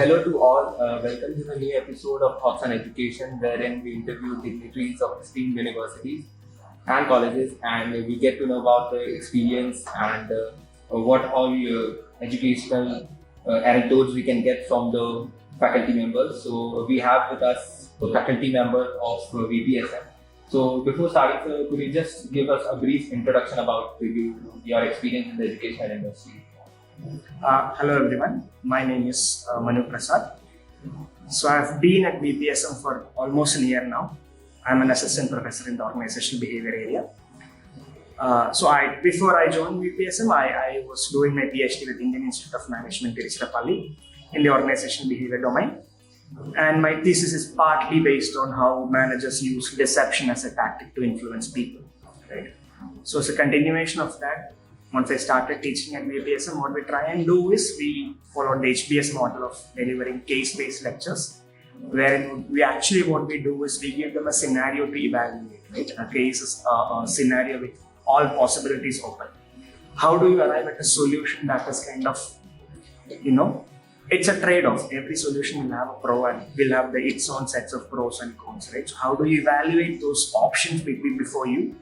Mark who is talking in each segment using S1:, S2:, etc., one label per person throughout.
S1: hello to all. Welcome to the new episode of Thoughts on Education, wherein we interview dignitaries of esteemed universities and colleges, and we get to know about the experience and what all educational anecdotes we can get from the faculty members. So we have with us the faculty member of VPSM. So before starting, sir, could you just give us a brief introduction about your experience in the educational industry?
S2: Hello everyone, my name is Manu Prasad. So I've been at VPSM for almost a year now. I'm an assistant professor in the organizational behavior area. Before I joined VPSM, I was doing my PhD with Indian Institute of Management, Tiruchirappalli, in the organizational behavior domain. And my thesis is partly based on how managers use deception as a tactic to influence people. Right? So it's a continuation of that. Once I started teaching at VPSM, what we try and do is we follow the HBS model of delivering case-based lectures, wherein what we do is we give them a scenario to evaluate. Right? A case is a scenario with all possibilities open. How do you arrive at a solution that is kind of, it's a trade-off. Every solution will have a pro and will have its own sets of pros and cons, right? So how do you evaluate those options before you?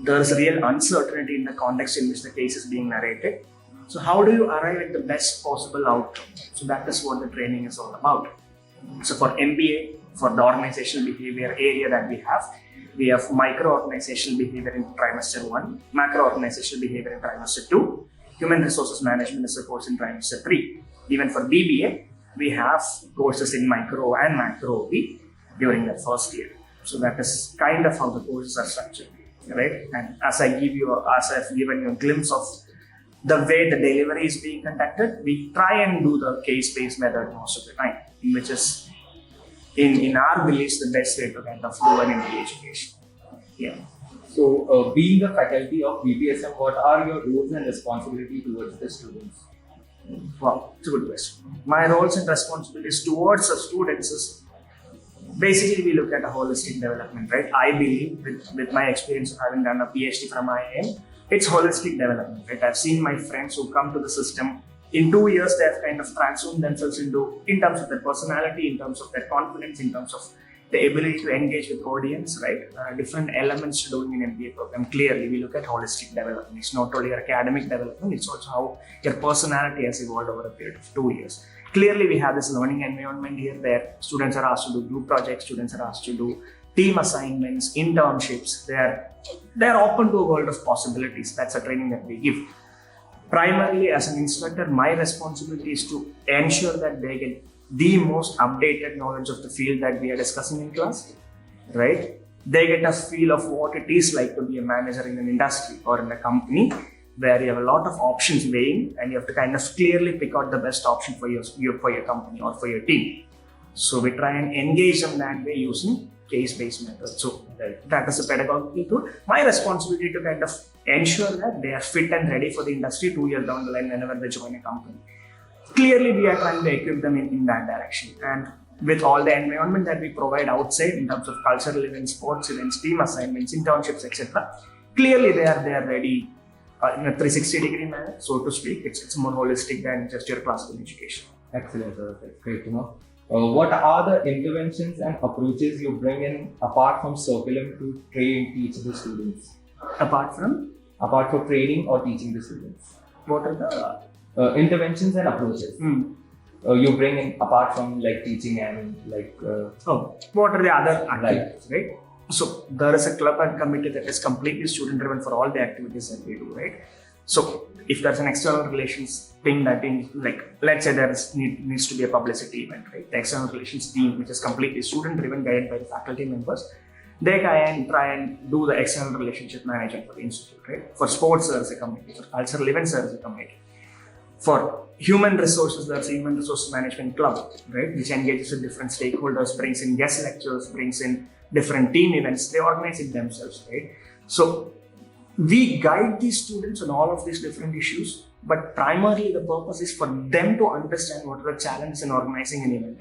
S2: There's real uncertainty in the context in which the case is being narrated. So how do you arrive at the best possible outcome? So that is what the training is all about. So for MBA, for the organizational behavior area that we have micro-organizational behavior in trimester 1, macro-organizational behavior in trimester 2, human resources management is a course in trimester 3. Even for BBA, we have courses in micro and macro during the first year. So that is kind of how the courses are structured. Right, and as I've given you a glimpse of the way the delivery is being conducted, we try and do the case-based method most of the time, which is, in our beliefs, the best way to kind of do an MBA education. Yeah.
S1: So, being the faculty of VPSM, what are your roles and responsibilities towards the students?
S2: Wow, it's a good question. My roles and responsibilities towards the students is basically we look at a holistic development, right? I believe with my experience of having done a PhD from IIM, it's holistic development, right? I've seen my friends who come to the system, in 2 years they have kind of transformed themselves in terms of their personality, in terms of their confidence, in terms of the ability to engage with audience, right? Different elements to doing an MBA program. Clearly, we look at holistic development. It's not only your academic development, it's also how your personality has evolved over a period of 2 years. Clearly, we have this learning environment here where students are asked to do group projects, students are asked to do team assignments, internships. They're open to a world of possibilities. That's a training that we give. Primarily, as an instructor, my responsibility is to ensure that they get the most updated knowledge of the field that we are discussing in class, right? They get a feel of what it is like to be a manager in an industry or in a company where you have a lot of options weighing and you have to kind of clearly pick out the best option for your company or for your team. So we try and engage them that way using case-based methods. So that is a pedagogical tool. My responsibility to kind of ensure that they are fit and ready for the industry 2 years down the line whenever they join a company. Clearly, we are trying to equip them in that direction. And with all the environment that we provide outside in terms of cultural events, sports events, team assignments, internships, etc., clearly they are ready in a 360-degree manner, so to speak. It's more holistic than just your classical education.
S1: Excellent, sir. That's great to know. What are the interventions and approaches you bring in apart from curriculum to train, teach the students?
S2: Apart from
S1: training or teaching the students.
S2: What are the
S1: interventions and approaches you bring in apart from like teaching and
S2: what are the other activities, right? So there is a club and committee that is completely student driven for all the activities that we do, right? So if there's an external relations thing that let's say there needs to be a publicity event, right? The external relations team, which is completely student driven, guided by the faculty members, they try and do the external relationship management for the institute, right? For sports, there's a committee. For cultural events, there's a committee. For human resources, there's a human resources management club, right? Which engages with different stakeholders, brings in guest lectures, brings in different team events. They organize it themselves, right? So we guide these students on all of these different issues, but primarily the purpose is for them to understand what are the challenges in organizing an event,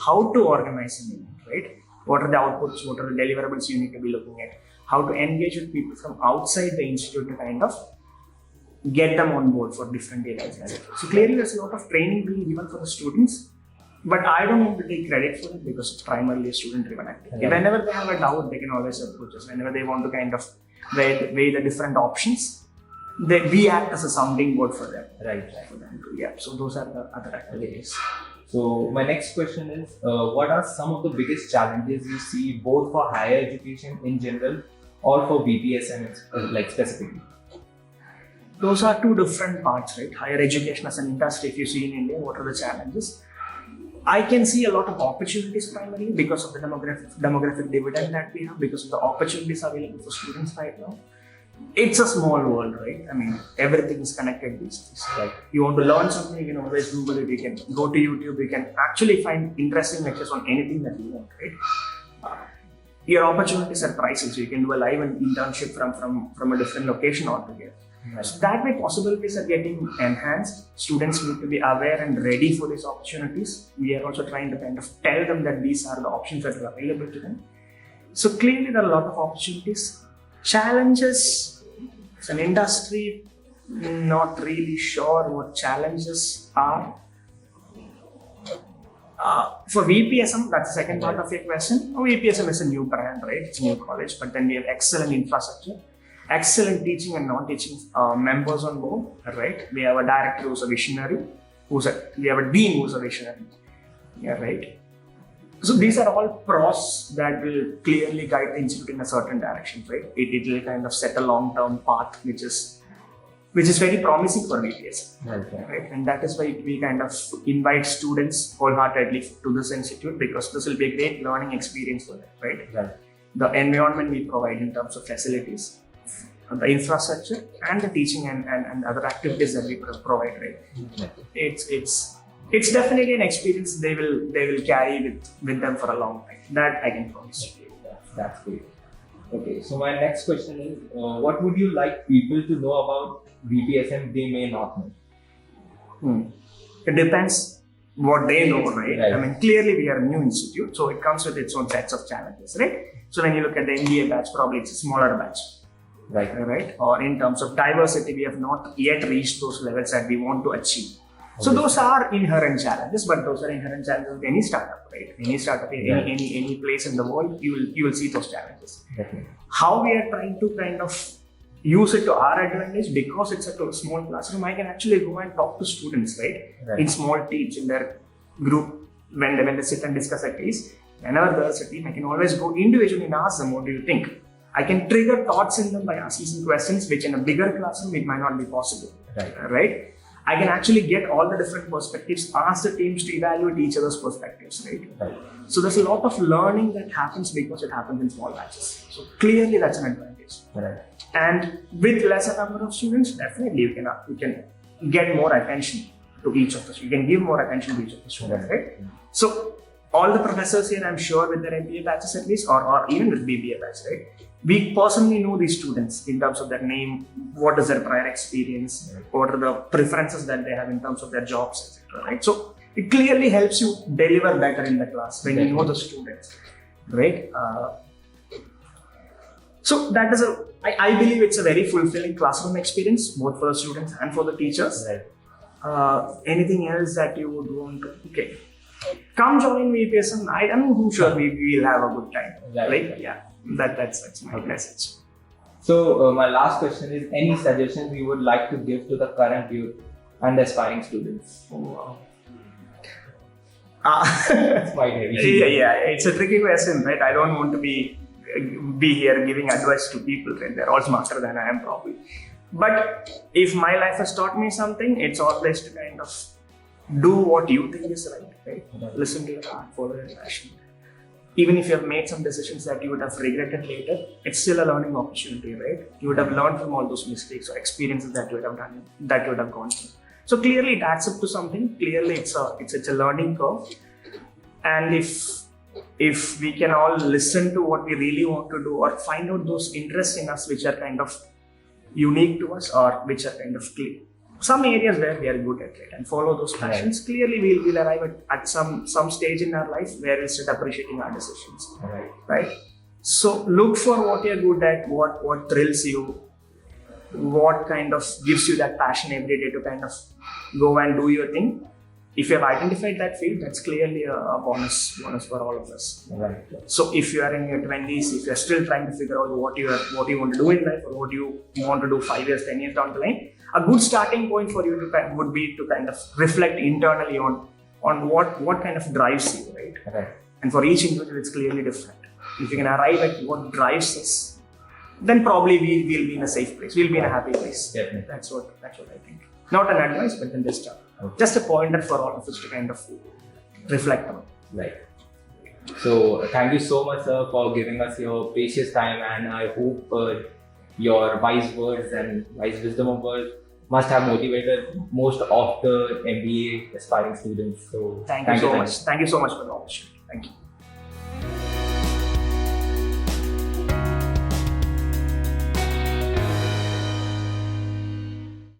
S2: how to organize an event, right? What are the outputs, what are the deliverables you need to be looking at, how to engage with people from outside the institute to kind of get them on board for different areas. So clearly there's a lot of training being given for the students, But I don't want to take credit for it because it's primarily a student-driven activity.
S1: Right.
S2: Whenever they have a doubt, they can always approach us. Whenever they want to kind of weigh the different options, we act as a sounding board for them.
S1: Right.
S2: For them to, yeah. So those are the other activities.
S1: So my next question is, what are some of the biggest challenges you see both for higher education in general or for VPSM like specifically?
S2: Those are two different parts, right? Higher education as an industry, if you see in India, what are the challenges? I can see a lot of opportunities primarily because of the demographic dividend that we have, because of the opportunities available for students right now. It's a small world, right? I mean, everything is connected these days. Like, you want to learn something, you can always Google it, you can go to YouTube, you can actually find interesting lectures on anything that you want, right? Your opportunities are priceless. You can do a live internship from a different location altogether.
S1: Right.
S2: So that way possibilities are getting enhanced. Students need to be aware and ready for these opportunities. We are also trying to kind of tell them that these are the options that are available to them. So clearly there are a lot of opportunities. Challenges, as an industry, not really sure what challenges are. For VPSM, that's the second part of your question. VPSM is a new brand, right? It's a new college, but then we have excellent infrastructure, excellent teaching and non-teaching members on board, right? We have a director who's a visionary, we have a dean who's a visionary, yeah, right? So these are all pros that will clearly guide the institute in a certain direction, right? It will kind of set a long-term path, which is very promising for VPS, right? And that is why we kind of invite students wholeheartedly to this institute, because this will be a great learning experience for them, right? The environment we provide in terms of facilities, the infrastructure, and the teaching and other activities that we provide, right? It's definitely an experience they will carry with them for a long time. That I can promise you.
S1: That's great. Okay, so my next question is, what would you like people to know about VPSM they may not know?
S2: It depends what they know, right? I mean, clearly we are a new institute, so it comes with its own sets of challenges, right? So when you look at the MBA batch, probably it's a smaller batch. Right? Or in terms of diversity, we have not yet reached those levels that we want to achieve. So those are inherent challenges, but those are inherent challenges of any startup, right? Any startup, any place in the world, you will see those challenges.
S1: Definitely.
S2: How we are trying to kind of use it to our advantage, because it's a small classroom, I can actually go and talk to students, right? In small teams, in their group, when they sit and discuss a case. Whenever there's a team, I can always go individually and ask them, what do you think? I can trigger thoughts in them by asking some questions, which in a bigger classroom, it might not be possible, right? I can actually get all the different perspectives, ask the teams to evaluate each other's perspectives, right? So there's a lot of learning that happens because it happens in small batches. So clearly that's an advantage. And with lesser number of students, definitely you can get more attention to each of the students. You can give more attention to each of the students, right? So all the professors here, I'm sure with their MBA batches at least, or even with BBA batch, right? We personally know these students in terms of their name, what is their prior experience, what are the preferences that they have in terms of their jobs, etc. Right? So it clearly helps you deliver better in the class when you know the students, right? So that is I believe it's a very fulfilling classroom experience, both for the students and for the teachers. Anything else that you would want to? Okay. Come join VPSM. I'm sure we will have a good time. That's my message.
S1: So my last question is, any suggestions you would like to give to the current youth and aspiring students? It's quite heavy.
S2: It's a tricky question, right? I don't want to be here giving advice to people, right? They're all smarter than I am probably. But if my life has taught me something, it's always to kind of do what you think is right? Listen to your heart, follow your passion. Even if you have made some decisions that you would have regretted later, it's still a learning opportunity, right? You would have learned from all those mistakes or experiences that you would have done, that you would have gone through. So clearly it adds up to something. Clearly it's a learning curve. And if we can all listen to what we really want to do, or find out those interests in us which are kind of unique to us, or which are kind of clear, some areas where we are good at it, and follow those passions, clearly we'll arrive at some stage in our life where we'll start appreciating our decisions. Right? So look for what you're good at, what thrills you, what kind of gives you that passion every day to kind of go and do your thing. if you have identified that field, that's clearly a bonus for all of us.
S1: Right.
S2: So if you are in your 20s, if you're still trying to figure out what you want to do in life, or what you want to do 5 years, 10 years down the line, a good starting point for you would be to kind of reflect internally on what kind of drives you, right?
S1: Right.
S2: And for each individual, it's clearly different. If you can arrive at what drives us, then probably we'll be in a safe place. We'll be in a happy place.
S1: Definitely.
S2: That's what I think. Not an advice, but then just a pointer for all of us to kind of reflect on.
S1: Right. So thank you so much, sir, for giving us your precious time, and I hope your wise words and wise wisdom of words must have motivated most of the MBA aspiring students. So
S2: thank you so much. Thank you so much for the opportunity. Thank you.